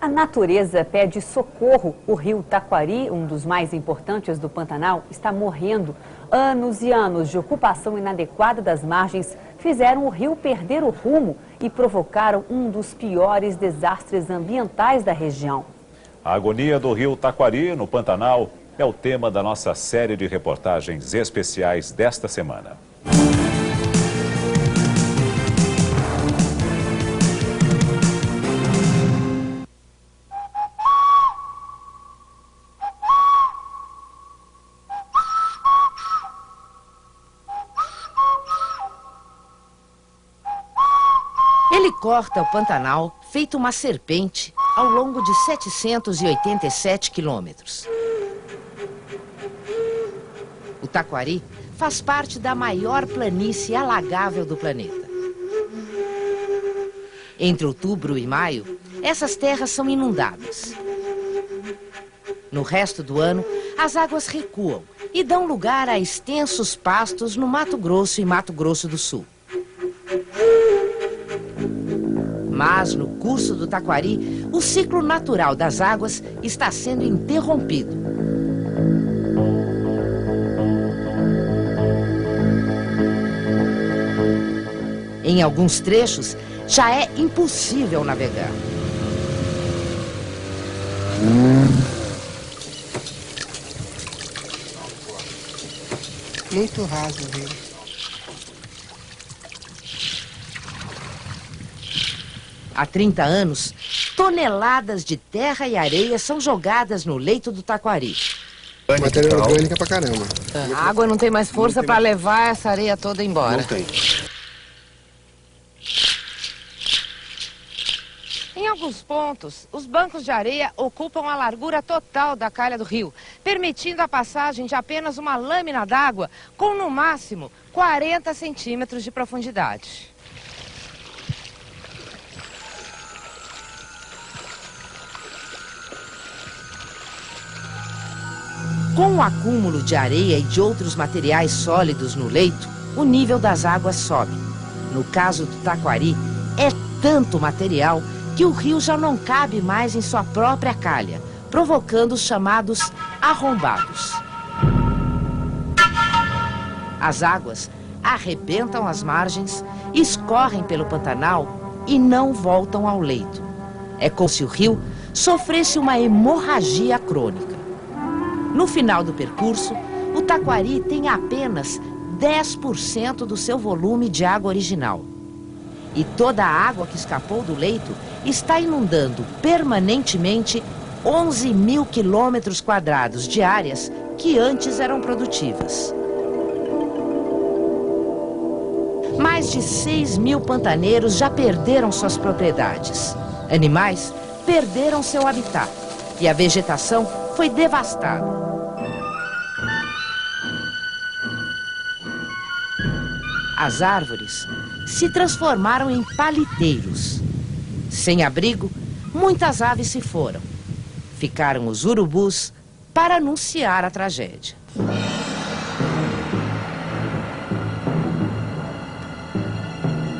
A natureza pede socorro. O rio Taquari, um dos mais importantes do Pantanal, está morrendo. Anos e anos de ocupação inadequada das margens fizeram o rio perder o rumo e provocaram um dos piores desastres ambientais da região. A agonia do rio Taquari, no Pantanal, é o tema da nossa série de reportagens especiais desta semana. Ele corta o Pantanal feito uma serpente ao longo de 787 quilômetros. O Taquari faz parte da maior planície alagável do planeta. Entre outubro e maio, essas terras são inundadas. No resto do ano, as águas recuam e dão lugar a extensos pastos no Mato Grosso e Mato Grosso do Sul. Mas, no curso do Taquari, o ciclo natural das águas está sendo interrompido. Em alguns trechos, já é impossível navegar. Muito raso o rio. Há 30 anos, toneladas de terra e areia são jogadas no leito do Taquari. Matéria orgânica pra caramba. A água não tem mais força para levar essa areia toda embora. Não tem. Em alguns pontos, os bancos de areia ocupam a largura total da calha do rio, permitindo a passagem de apenas uma lâmina d'água com, no máximo, 40 centímetros de profundidade. Com o acúmulo de areia e de outros materiais sólidos no leito, o nível das águas sobe. No caso do Taquari, é tanto material que o rio já não cabe mais em sua própria calha, provocando os chamados arrombados. As águas arrebentam as margens, escorrem pelo Pantanal e não voltam ao leito. É como se o rio sofresse uma hemorragia crônica. No final do percurso, o Taquari tem apenas 10% do seu volume de água original. E toda a água que escapou do leito está inundando permanentemente 11 mil quilômetros quadrados de áreas que antes eram produtivas. Mais de 6 mil pantaneiros já perderam suas propriedades. Animais perderam seu habitat e a vegetação foi devastada. As árvores se transformaram em paliteiros. Sem abrigo, muitas aves se foram. Ficaram os urubus para anunciar a tragédia.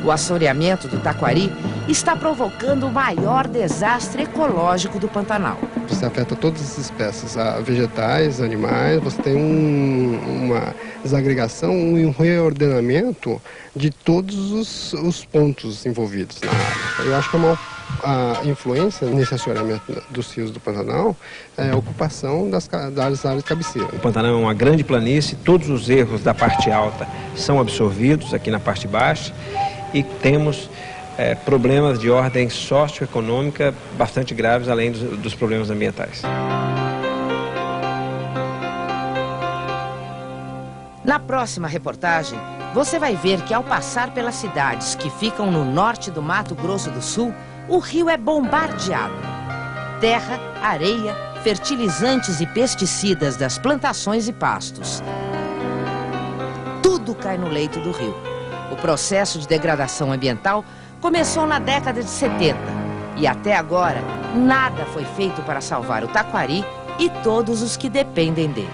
O assoreamento do Taquari está provocando o maior desastre ecológico do Pantanal. Isso afeta todas as espécies, vegetais, animais. Você tem uma desagregação e um reordenamento de todos os pontos envolvidos na área. Eu acho que a influência nesse assoreamento dos rios do Pantanal é a ocupação das áreas cabeceiras. O Pantanal é uma grande planície, todos os erros da parte alta são absorvidos aqui na parte baixa e temos problemas de ordem socioeconômica bastante graves, além dos problemas ambientais. Na próxima reportagem, você vai ver que ao passar pelas cidades que ficam no norte do Mato Grosso do Sul, o rio é bombardeado. Terra, areia, fertilizantes e pesticidas das plantações e pastos. Tudo cai no leito do rio. O processo de degradação ambiental começou na década de 70 e até agora nada foi feito para salvar o Taquari e todos os que dependem dele.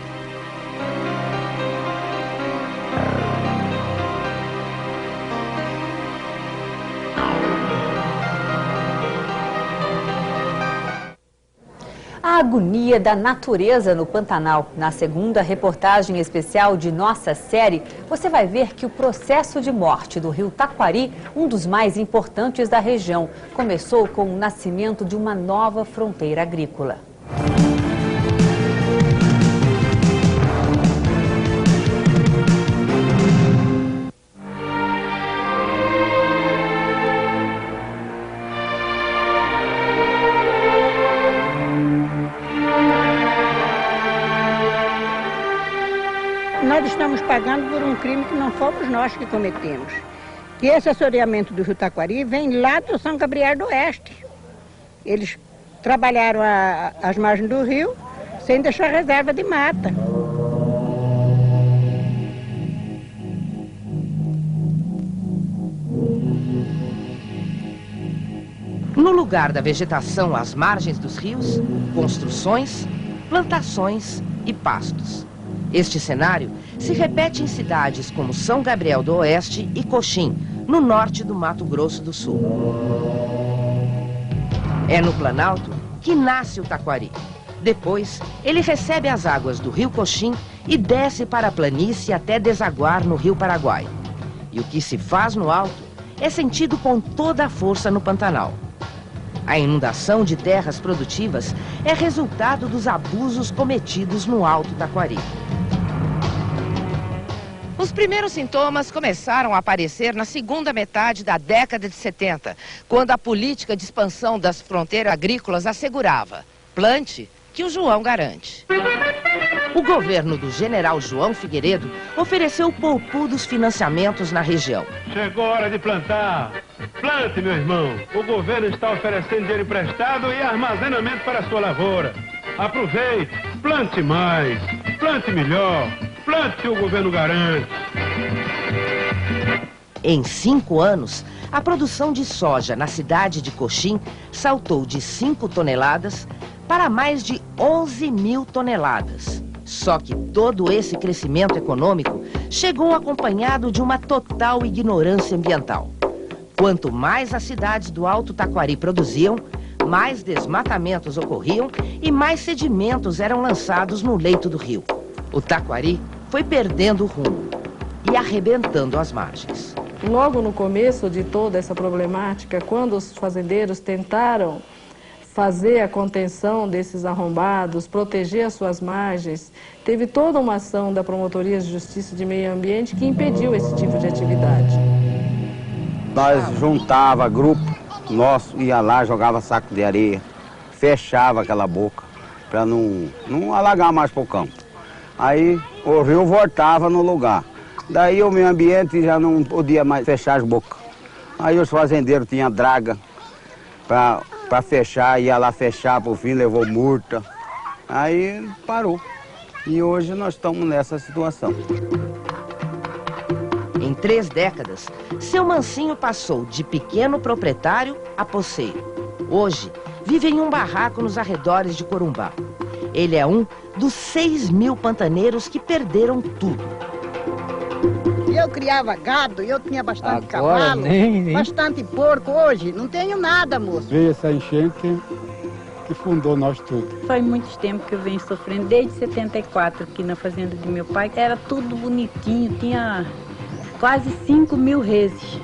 A agonia da natureza no Pantanal. Na segunda reportagem especial de nossa série, você vai ver que o processo de morte do rio Taquari, um dos mais importantes da região, começou com o nascimento de uma nova fronteira agrícola. Nós estamos pagando por um crime que não fomos nós que cometemos. Que esse assoreamento do rio Taquari vem lá do São Gabriel do Oeste. Eles trabalharam as margens do rio sem deixar reserva de mata. No lugar da vegetação às margens dos rios, construções, plantações e pastos. Este cenário se repete em cidades como São Gabriel do Oeste e Coxim, no norte do Mato Grosso do Sul. É no Planalto que nasce o Taquari. Depois, ele recebe as águas do rio Coxim e desce para a planície até desaguar no rio Paraguai. E o que se faz no alto é sentido com toda a força no Pantanal. A inundação de terras produtivas é resultado dos abusos cometidos no Alto Taquari. Os primeiros sintomas começaram a aparecer na segunda metade da década de 70, quando a política de expansão das fronteiras agrícolas assegurava: plante que o João garante. O governo do general João Figueiredo ofereceu poupudos financiamentos na região. Chegou a hora de plantar. Plante, meu irmão. O governo está oferecendo dinheiro emprestado e armazenamento para a sua lavoura. Aproveite, plante mais, plante melhor, plante que o governo garante. Em 5 anos, a produção de soja na cidade de Coxim saltou de 5 toneladas para mais de 11 mil toneladas. Só que todo esse crescimento econômico chegou acompanhado de uma total ignorância ambiental. Quanto mais as cidades do Alto Taquari produziam, mais desmatamentos ocorriam e mais sedimentos eram lançados no leito do rio. O Taquari foi perdendo o rumo e arrebentando as margens. Logo no começo de toda essa problemática, quando os fazendeiros tentaram fazer a contenção desses arrombados, proteger as suas margens, teve toda uma ação da Promotoria de Justiça de Meio Ambiente que impediu esse tipo de atividade. Nós juntava grupo nosso, ia lá, jogava saco de areia, fechava aquela boca para não alagar mais para o campo. Aí o rio voltava no lugar. Daí o meio ambiente já não podia mais fechar as bocas. Aí os fazendeiros tinham draga para fechar, ia lá fechar, por fim levou multa. Aí parou. E hoje nós estamos nessa situação. Em 3 décadas, seu Mancinho passou de pequeno proprietário a poceiro. Hoje, vive em um barraco nos arredores de Corumbá. Ele é um dos 6 mil pantaneiros que perderam tudo. Eu criava gado, eu tinha bastante cavalo, bastante porco. Hoje não tenho nada, moço. Veio essa enchente que fundou nós tudo. Faz muito tempo que eu venho sofrendo, desde 74 aqui na fazenda de meu pai. Era tudo bonitinho, tinha quase 5 mil reses.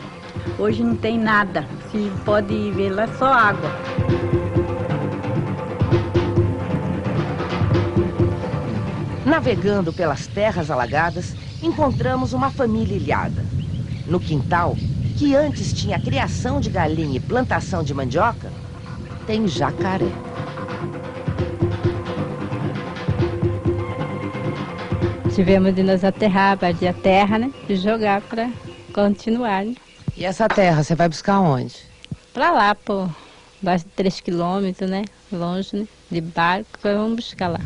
Hoje não tem nada, se pode ver lá, só água. Navegando pelas terras alagadas, encontramos uma família ilhada. No quintal, que antes tinha criação de galinha e plantação de mandioca, tem jacaré. Tivemos de nos aterrar, invadir a terra, né? E jogar para continuar. Né? E essa terra, você vai buscar onde? Para lá, pô, mais de 3 quilômetros, né? Longe, né? De barco, vamos buscar lá.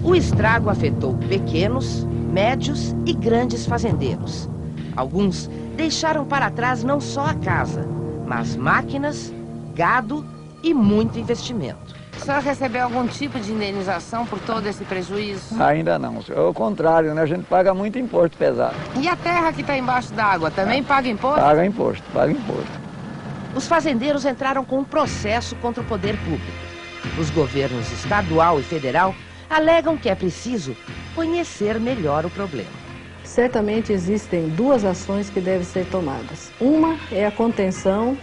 O estrago afetou pequenos, médios e grandes fazendeiros. Alguns deixaram para trás não só a casa, mas máquinas, gado e muito investimento. O senhor recebeu algum tipo de indenização por todo esse prejuízo? Ainda não, é o contrário, né? A gente paga muito imposto pesado. E a terra que está embaixo d'água também paga imposto? Paga imposto, paga imposto. os fazendeiros entraram com um processo contra o poder público. Os governos estadual e federal alegam que é preciso conhecer melhor o problema. Certamente existem duas ações que devem ser tomadas. Uma é a contenção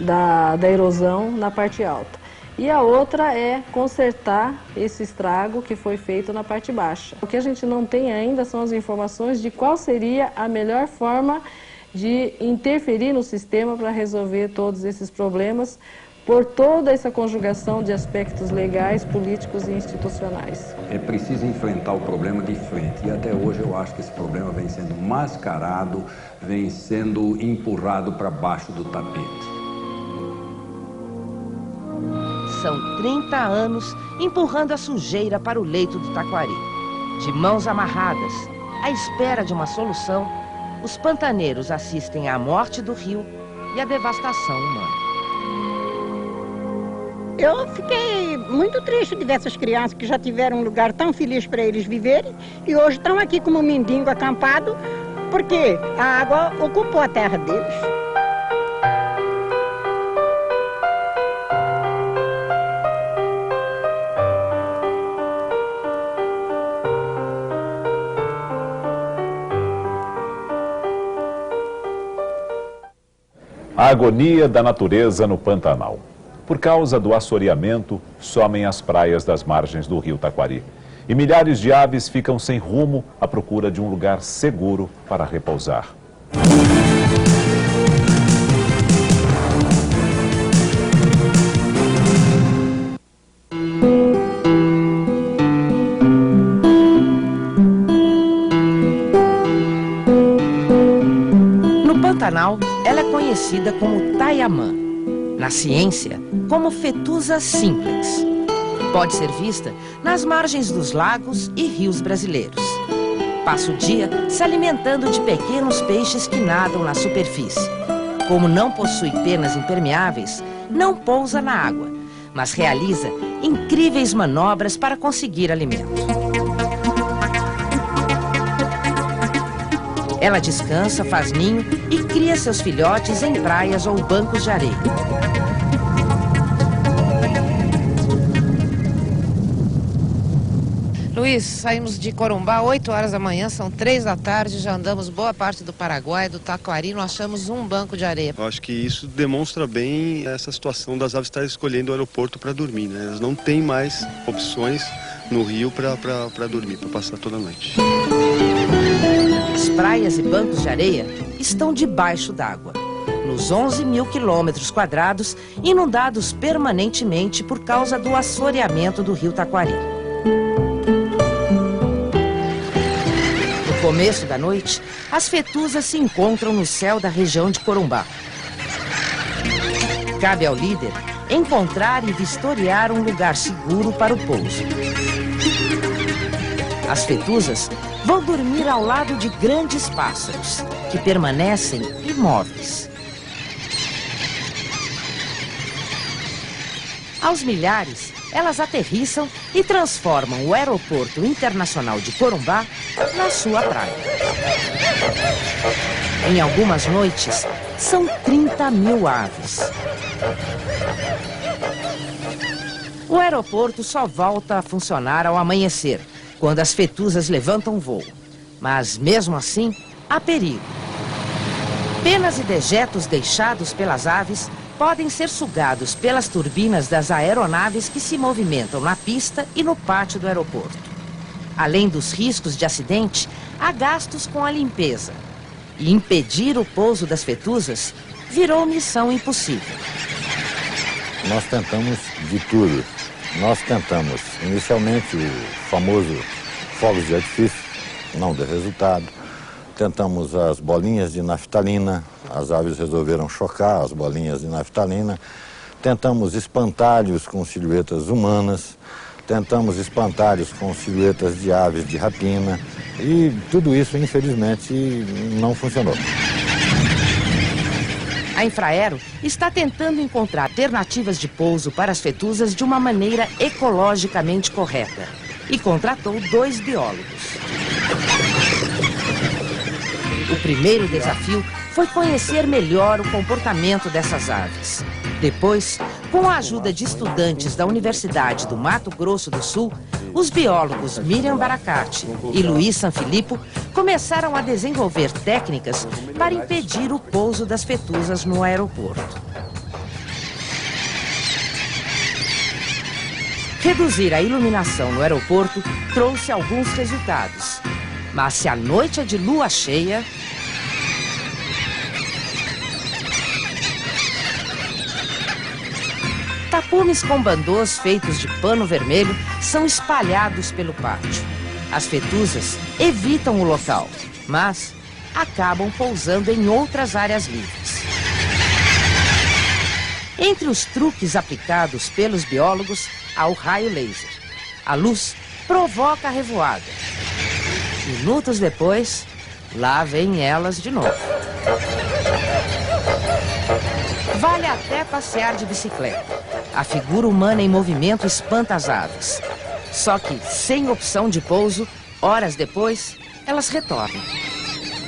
da erosão na parte alta. E a outra é consertar esse estrago que foi feito na parte baixa. O que a gente não tem ainda são as informações de qual seria a melhor forma de interferir no sistema para resolver todos esses problemas, por toda essa conjugação de aspectos legais, políticos e institucionais. É preciso enfrentar o problema de frente, e até hoje eu acho que esse problema vem sendo mascarado, vem sendo empurrado para baixo do tapete. São 30 anos empurrando a sujeira para o leito do Taquari. De mãos amarradas, à espera de uma solução, os pantaneiros assistem à morte do rio e à devastação humana. Eu fiquei muito triste de ver essas crianças que já tiveram um lugar tão feliz para eles viverem e hoje estão aqui como um mendigo acampado porque a água ocupou a terra deles. A agonia da natureza no Pantanal. Por causa do assoreamento, somem as praias das margens do rio Taquari. E milhares de aves ficam sem rumo à procura de um lugar seguro para repousar. No Pantanal, ela é conhecida como taiamã. Na ciência, como Fetusa simplex. Pode ser vista nas margens dos lagos e rios brasileiros. Passa o dia se alimentando de pequenos peixes que nadam na superfície. Como não possui penas impermeáveis, não pousa na água, mas realiza incríveis manobras para conseguir alimento. Ela descansa, faz ninho e cria seus filhotes em praias ou bancos de areia. Luiz, saímos de Corumbá 8 horas da manhã, são 3 da tarde, já andamos boa parte do Paraguai, do Taquari, não achamos um banco de areia. Eu acho que isso demonstra bem essa situação das aves estarem escolhendo o aeroporto para dormir, né? Elas não têm mais opções no rio para dormir, para passar toda a noite. As praias e bancos de areia estão debaixo d'água, nos 11 mil quilômetros quadrados, inundados permanentemente por causa do assoreamento do rio Taquari. No começo da noite, as fetuzas se encontram no céu da região de Corumbá. Cabe ao líder encontrar e vistoriar um lugar seguro para o pouso. As fetuzas vão dormir ao lado de grandes pássaros, que permanecem imóveis. Aos milhares, elas aterrissam e transformam o Aeroporto Internacional de Corumbá na sua praia. Em algumas noites, são 30 mil aves. O aeroporto só volta a funcionar ao amanhecer, quando as fetuzas levantam voo. Mas, mesmo assim, há perigo. Penas e dejetos deixados pelas aves podem ser sugados pelas turbinas das aeronaves que se movimentam na pista e no pátio do aeroporto. Além dos riscos de acidente, há gastos com a limpeza. E impedir o pouso das fetuzas virou missão impossível. Nós tentamos de tudo. Nós tentamos, inicialmente, o famoso fogos de artifício, não deu resultado. Tentamos as bolinhas de naftalina, as aves resolveram chocar as bolinhas de naftalina. Tentamos espantalhos com silhuetas humanas, tentamos espantalhos com silhuetas de aves de rapina e tudo isso, infelizmente, não funcionou. A Infraero está tentando encontrar alternativas de pouso para as fetuzas de uma maneira ecologicamente correta e contratou 2 biólogos. O primeiro desafio foi conhecer melhor o comportamento dessas aves. Depois, com a ajuda de estudantes da Universidade do Mato Grosso do Sul, os biólogos Miriam Baracate e Luiz Sanfilippo começaram a desenvolver técnicas para impedir o pouso das fetuzas no aeroporto. Reduzir a iluminação no aeroporto trouxe alguns resultados. Mas se a noite é de lua cheia, tapumes com bandôs feitos de pano vermelho são espalhados pelo pátio. As fetuzas evitam o local, mas acabam pousando em outras áreas livres. Entre os truques aplicados pelos biólogos, há o raio laser. A luz provoca a revoada. Minutos depois, lá vêm elas de novo. Vale até passear de bicicleta. A figura humana em movimento espanta as aves. Só que, sem opção de pouso, horas depois, elas retornam.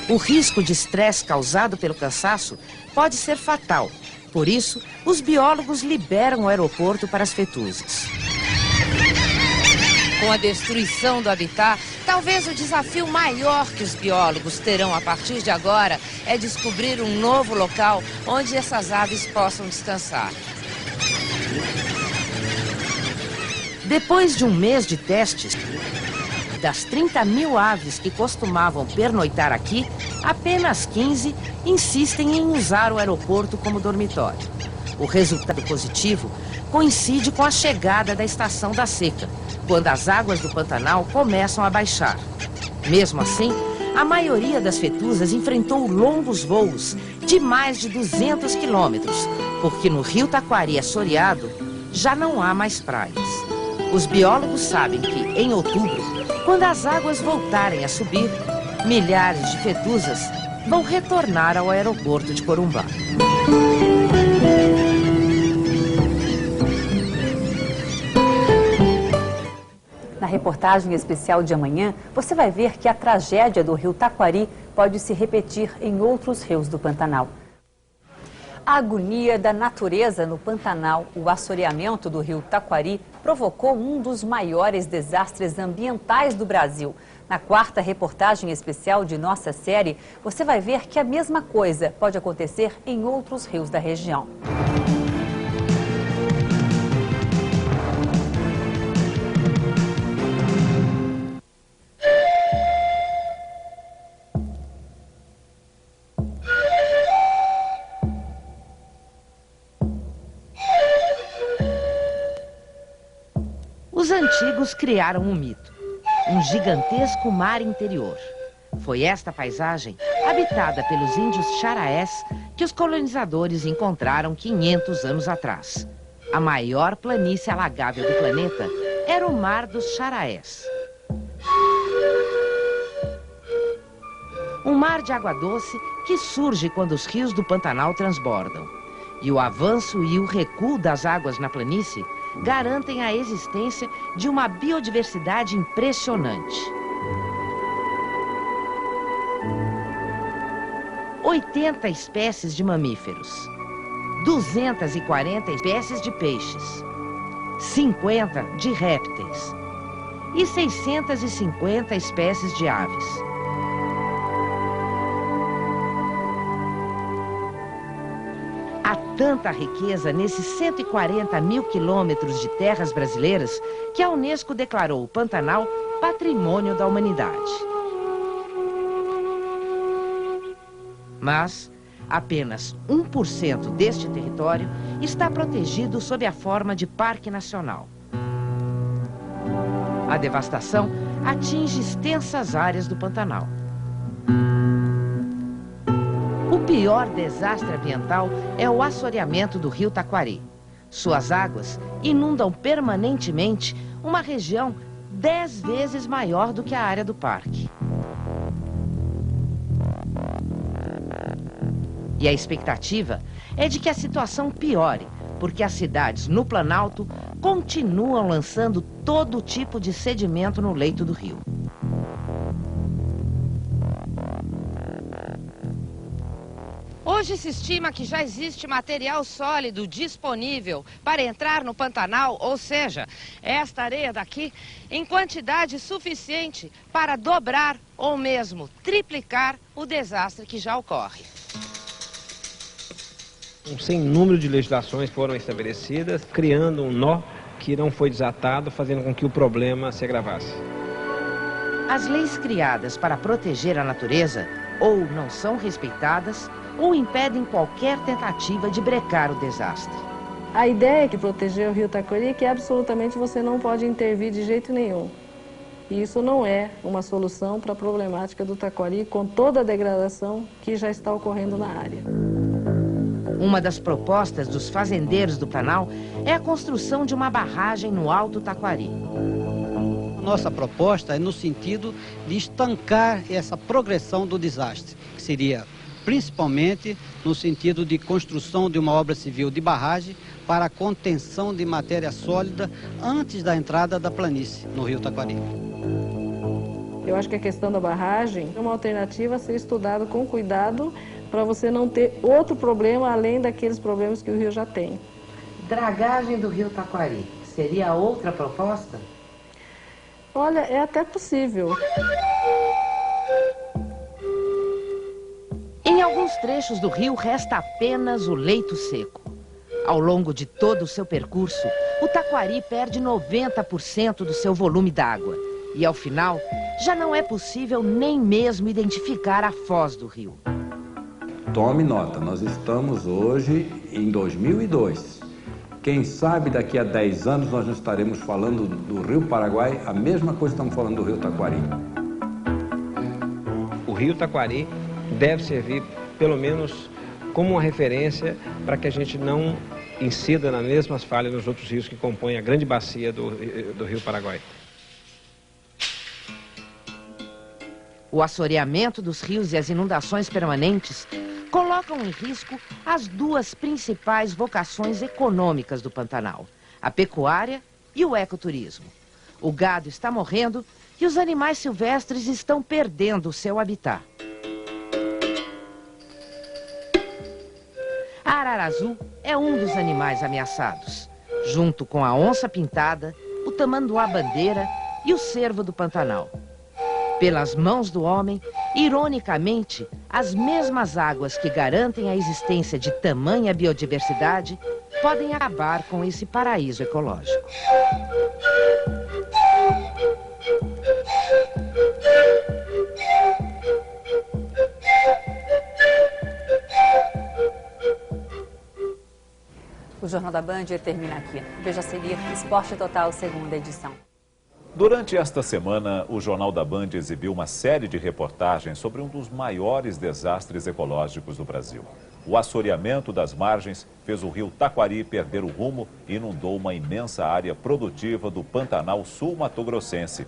O risco de estresse causado pelo cansaço pode ser fatal. Por isso, os biólogos liberam o aeroporto para as fetuzas. Com a destruição do habitat, talvez o desafio maior que os biólogos terão a partir de agora é descobrir um novo local onde essas aves possam descansar. Depois de um mês de testes, das 30 mil aves que costumavam pernoitar aqui, apenas 15 insistem em usar o aeroporto como dormitório. O resultado positivo coincide com a chegada da estação da seca, quando as águas do Pantanal começam a baixar. Mesmo assim, a maioria das fetuzas enfrentou longos voos de mais de 200 quilômetros, porque no rio Taquari assoreado já não há mais praias. Os biólogos sabem que, em outubro, quando as águas voltarem a subir, milhares de fetuzas vão retornar ao aeroporto de Corumbá. Na reportagem especial de amanhã, você vai ver que a tragédia do rio Taquari pode se repetir em outros rios do Pantanal. A agonia da natureza no Pantanal, o assoreamento do rio Taquari, provocou um dos maiores desastres ambientais do Brasil. Na quarta reportagem especial de nossa série, você vai ver que a mesma coisa pode acontecer em outros rios da região. Os antigos criaram um mito, um gigantesco mar interior. Foi esta paisagem, habitada pelos índios Xaraés, que os colonizadores encontraram 500 anos atrás. A maior planície alagável do planeta era o Mar dos Xaraés. Um mar de água doce que surge quando os rios do Pantanal transbordam. E o avanço e o recuo das águas na planície garantem a existência de uma biodiversidade impressionante. 80 espécies de mamíferos, 240 espécies de peixes, 50 de répteis e 650 espécies de aves. Há tanta riqueza nesses 140 mil quilômetros de terras brasileiras que a Unesco declarou o Pantanal Patrimônio da Humanidade. Mas apenas 1% deste território está protegido sob a forma de Parque Nacional. A devastação atinge extensas áreas do Pantanal. O pior desastre ambiental é o assoreamento do rio Taquari. Suas águas inundam permanentemente uma região 10 vezes maior do que a área do parque. E a expectativa é de que a situação piore, porque as cidades no Planalto continuam lançando todo tipo de sedimento no leito do rio. Hoje se estima que já existe material sólido disponível para entrar no Pantanal, ou seja, esta areia daqui, em quantidade suficiente para dobrar ou mesmo triplicar o desastre que já ocorre. Um sem número de legislações foram estabelecidas, criando um nó que não foi desatado, fazendo com que o problema se agravasse. As leis criadas para proteger a natureza ou não são respeitadas ou impedem qualquer tentativa de brecar o desastre. A ideia de proteger o rio Taquari é que absolutamente você não pode intervir de jeito nenhum. E isso não é uma solução para a problemática do Taquari, com toda a degradação que já está ocorrendo na área. Uma das propostas dos fazendeiros do Pantanal é a construção de uma barragem no Alto Taquari. Nossa proposta é no sentido de estancar essa progressão do desastre, que seria principalmente no sentido de construção de uma obra civil de barragem para a contenção de matéria sólida antes da entrada da planície no rio Taquari. Eu acho que a questão da barragem é uma alternativa a ser estudada com cuidado para você não ter outro problema além daqueles problemas que o rio já tem. Dragagem do rio Taquari seria outra proposta? Olha, é até possível. Em alguns trechos do rio resta apenas o leito seco. Ao longo de todo o seu percurso, o Taquari perde 90% do seu volume d'água. E ao final, já não é possível nem mesmo identificar a foz do rio. Tome nota, nós estamos hoje em 2002. Quem sabe daqui a 10 anos nós não estaremos falando do Rio Paraguai, a mesma coisa que estamos falando do Rio Taquari. O rio Taquari deve servir, pelo menos, como uma referência para que a gente não incida nas mesmas falhas nos outros rios que compõem a grande bacia do Rio Paraguai. O assoreamento dos rios e as inundações permanentes colocam em risco as duas principais vocações econômicas do Pantanal, a pecuária e o ecoturismo. O gado está morrendo e os animais silvestres estão perdendo o seu habitat. A arara azul é um dos animais ameaçados, junto com a onça-pintada, o tamanduá-bandeira e o cervo do Pantanal. Pelas mãos do homem, ironicamente, as mesmas águas que garantem a existência de tamanha biodiversidade podem acabar com esse paraíso ecológico. O Jornal da Band termina aqui. Veja a seguir Esporte Total, segunda edição. Durante esta semana, o Jornal da Band exibiu uma série de reportagens sobre um dos maiores desastres ecológicos do Brasil. O assoreamento das margens fez o rio Taquari perder o rumo e inundou uma imensa área produtiva do Pantanal sul-mato-grossense.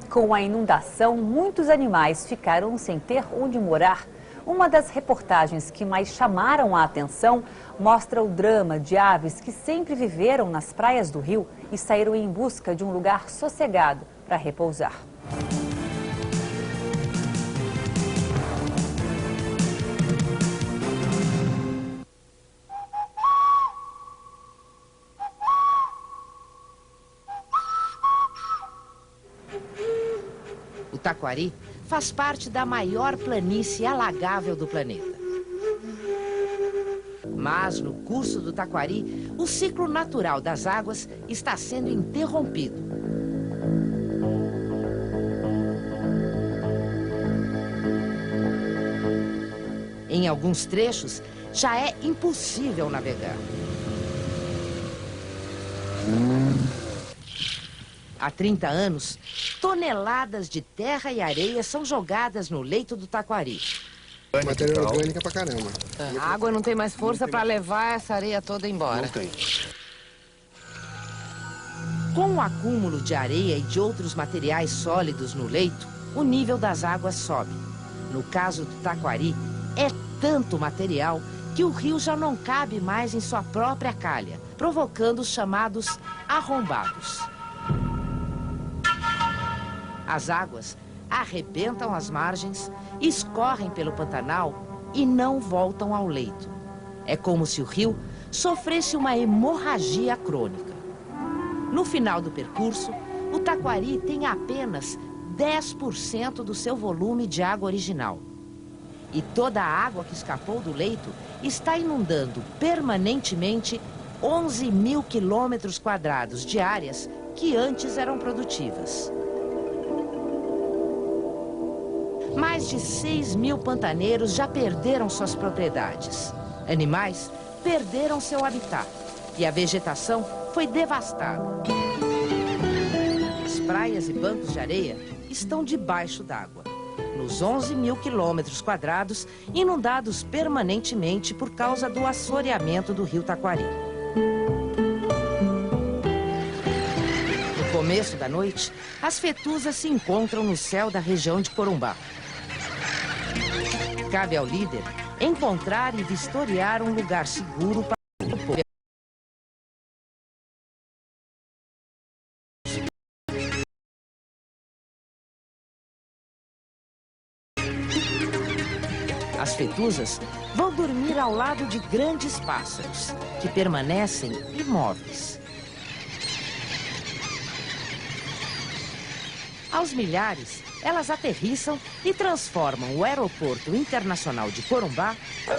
Com a inundação, muitos animais ficaram sem ter onde morar. Uma das reportagens que mais chamaram a atenção mostra o drama de aves que sempre viveram nas praias do rio e saíram em busca de um lugar sossegado para repousar. O Taquari faz parte da maior planície alagável do planeta. Mas, no curso do Taquari, o ciclo natural das águas está sendo interrompido. Em alguns trechos, já é impossível navegar. Há 30 anos, toneladas de terra e areia são jogadas no leito do Taquari. Matéria orgânica pra caramba. A água não tem mais força para levar essa areia toda embora. Não tem. Com o acúmulo de areia e de outros materiais sólidos no leito, o nível das águas sobe. No caso do Taquari, é tanto material que o rio já não cabe mais em sua própria calha, provocando os chamados arrombados. As águas arrebentam as margens, escorrem pelo Pantanal e não voltam ao leito. É como se o rio sofresse uma hemorragia crônica. No final do percurso, o Taquari tem apenas 10% do seu volume de água original. E toda a água que escapou do leito está inundando permanentemente 11 mil quilômetros quadrados de áreas que antes eram produtivas. Mais de 6 mil pantaneiros já perderam suas propriedades. Animais perderam seu habitat e a vegetação foi devastada. As praias e bancos de areia estão debaixo d'água, nos 11 mil quilômetros quadrados inundados permanentemente por causa do assoreamento do rio Taquari. No começo da noite, as fetuzas se encontram no céu da região de Corumbá. Cabe ao líder encontrar e vistoriar um lugar seguro para o povo. As fetuzas vão dormir ao lado de grandes pássaros, que permanecem imóveis. Aos milhares, elas aterrissam e transformam o Aeroporto Internacional de Corumbá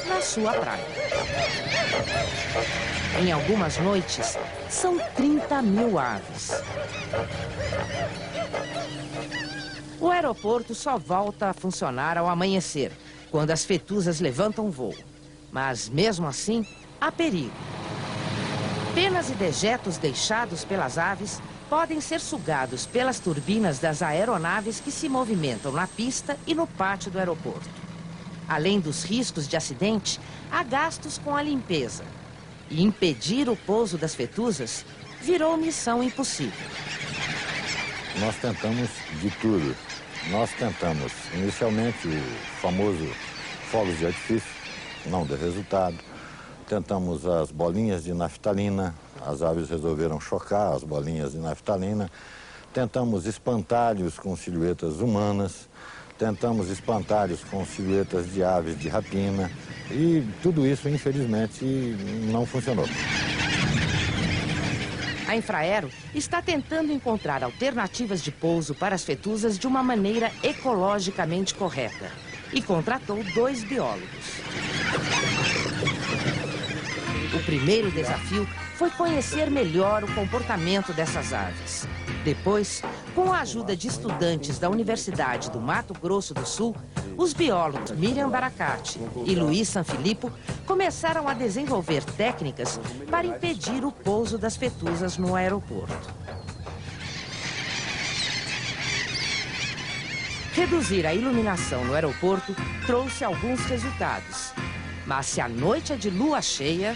na sua praia. Em algumas noites, são 30 mil aves. O aeroporto só volta a funcionar ao amanhecer, quando as fetuzas levantam voo. Mas, mesmo assim, há perigo. Penas e dejetos deixados pelas aves podem ser sugados pelas turbinas das aeronaves que se movimentam na pista e no pátio do aeroporto. Além dos riscos de acidente, há gastos com a limpeza. E impedir o pouso das fetuzas virou missão impossível. Nós tentamos de tudo. Nós tentamos, inicialmente, o famoso fogos de artifício, não deu resultado. Tentamos as bolinhas de naftalina, as aves resolveram chocar as bolinhas de naftalina. Tentamos espantalhos com silhuetas humanas, tentamos espantalhos com silhuetas de aves de rapina e tudo isso, infelizmente, não funcionou. A Infraero está tentando encontrar alternativas de pouso para as fetuzas de uma maneira ecologicamente correta e contratou 2 biólogos. O primeiro desafio foi conhecer melhor o comportamento dessas aves. Depois, com a ajuda de estudantes da Universidade do Mato Grosso do Sul, os biólogos Miriam Baracate e Luiz Sanfilippo começaram a desenvolver técnicas para impedir o pouso das fetuzas no aeroporto. Reduzir a iluminação no aeroporto trouxe alguns resultados. Mas se a noite é de lua cheia,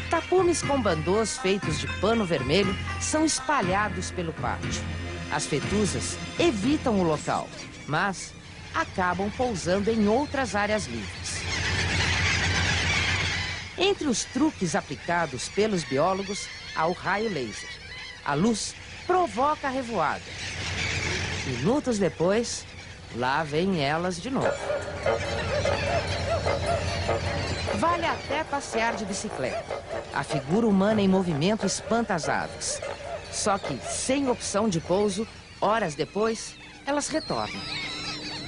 tapumes com bandôs feitos de pano vermelho são espalhados pelo pátio. As fetuzas evitam o local, mas acabam pousando em outras áreas livres. Entre os truques aplicados pelos biólogos, há o raio laser. A luz provoca a revoada. Minutos depois, lá vêm elas de novo. Vale até passear de bicicleta. A figura humana em movimento espanta as aves. Só que, sem opção de pouso, horas depois, elas retornam.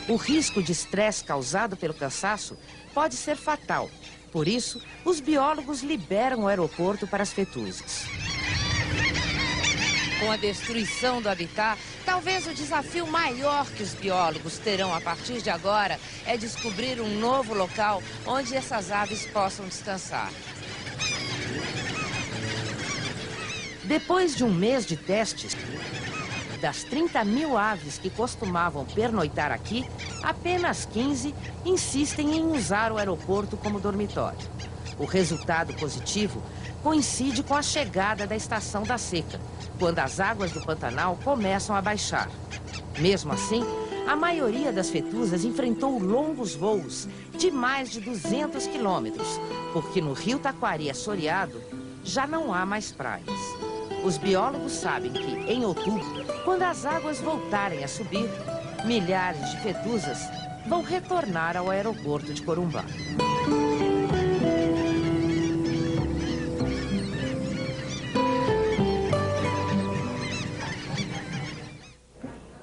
O risco de estresse causado pelo cansaço pode ser fatal. Por isso, os biólogos liberam o aeroporto para as fetuzas. Com a destruição do habitat, talvez o desafio maior que os biólogos terão a partir de agora é descobrir um novo local onde essas aves possam descansar. Depois de um mês de testes, das 30 mil aves que costumavam pernoitar aqui, apenas 15 insistem em usar o aeroporto como dormitório. O resultado positivo coincide com a chegada da estação da seca, quando as águas do Pantanal começam a baixar. Mesmo assim, a maioria das fetuzas enfrentou longos voos de mais de 200 quilômetros, porque no rio Taquari assoreado já não há mais praias. Os biólogos sabem que, em outubro, Quando as águas voltarem a subir, milhares de fetuzas vão retornar ao aeroporto de Corumbá.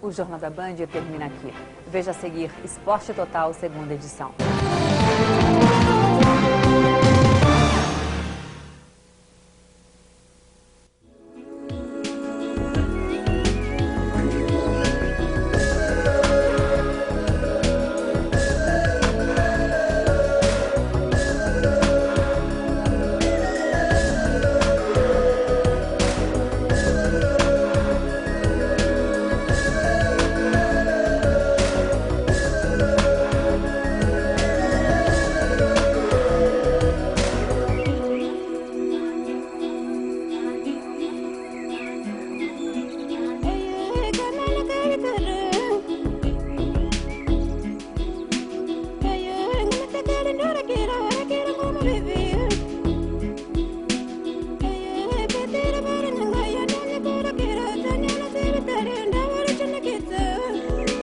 O Jornal da Band termina aqui. Veja a seguir Esporte Total, segunda edição.